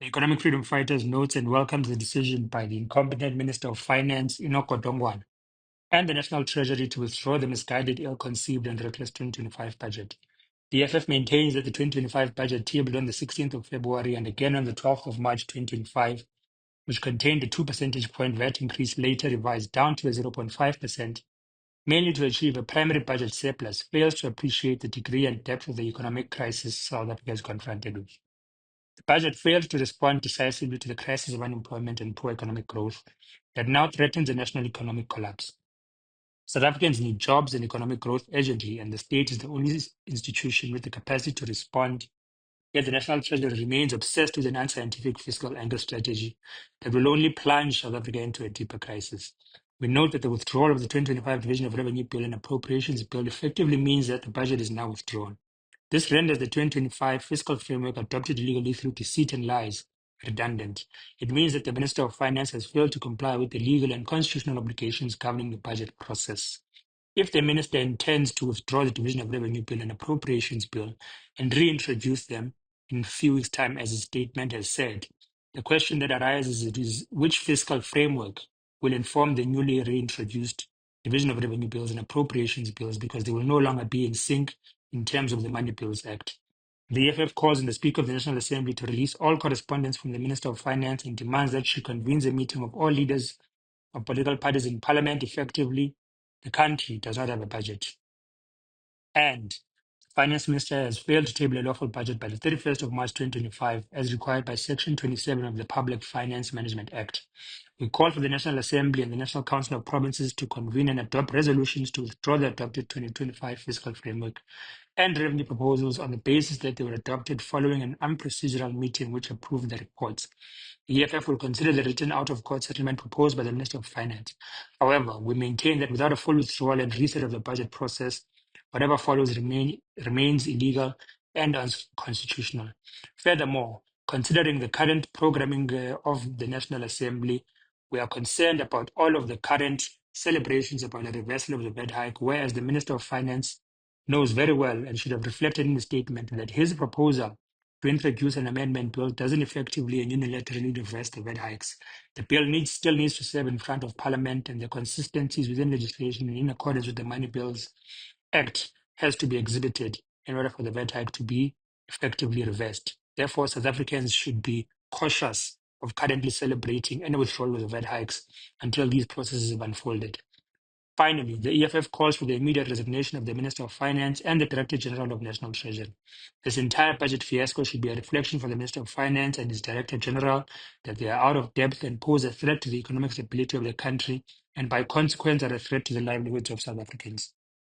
Economic Freedom Fighters notes and welcomes the decision by the incompetent Minister of Finance, Inoko Dongwan, and the National Treasury to withdraw the misguided, ill-conceived, and reckless 2025 budget. The EFF maintains that the 2025 budget tabled on the 16th of February and again on the 12th of March 2025, which contained a 2 percentage point VAT increase later revised down to a 0.5%, mainly to achieve a primary budget surplus, fails to appreciate the degree and depth of the economic crisis South Africa is confronted with. The budget fails to respond decisively to the crisis of unemployment and poor economic growth that now threatens a national economic collapse. South Africans need jobs and economic growth urgently, and the state is the only institution with the capacity to respond. Yet the National Treasury remains obsessed with an unscientific fiscal angle strategy that will only plunge South Africa into a deeper crisis. We note that the withdrawal of the 2025 Division of Revenue Bill and Appropriations Bill effectively means that the budget is now withdrawn. This renders the 2025 fiscal framework adopted illegally through deceit and lies redundant. It means that the Minister of Finance has failed to comply with the legal and constitutional obligations governing the budget process. If the minister intends to withdraw the Division of Revenue Bill and Appropriations Bill and reintroduce them in a few weeks' time, as his statement has said, the question that arises is which fiscal framework will inform the newly reintroduced Division of Revenue Bills and Appropriations Bills, because they will no longer be in sync in terms of the Money Bills Act. The EFF calls on the Speaker of the National Assembly to release all correspondence from the Minister of Finance and demands that she convenes a meeting of all leaders of political parties in Parliament effectively. The country does not have a budget. And the Finance Minister has failed to table a lawful budget by the 31st of March 2025, as required by Section 27 of the Public Finance Management Act. We call for the National Assembly and the National Council of Provinces to convene and adopt resolutions to withdraw the adopted 2025 fiscal framework and revenue proposals on the basis that they were adopted following an unprocedural meeting which approved the reports. The EFF will consider the written out-of-court settlement proposed by the Minister of Finance. However, we maintain that without a full withdrawal and reset of the budget process, whatever follows remains illegal and unconstitutional. Furthermore, considering the current programming of the National Assembly, we are concerned about all of the current celebrations about a reversal of the VAT hike, whereas the Minister of Finance knows very well and should have reflected in the statement that his proposal to introduce an amendment bill doesn't effectively and unilaterally reverse the VAT hikes. The bill still needs to serve in front of Parliament, and the consistencies within legislation in accordance with the Money Bills Act has to be exhibited in order for the VAT hike to be effectively reversed. Therefore, South Africans should be cautious of currently celebrating any withdrawal of the VAT hikes until these processes have unfolded. Finally, the EFF calls for the immediate resignation of the Minister of Finance and the Director General of National Treasury. This entire budget fiasco should be a reflection for the Minister of Finance and his Director General that they are out of depth and pose a threat to the economic stability of the country, and by consequence are a threat to the livelihoods of South Africans.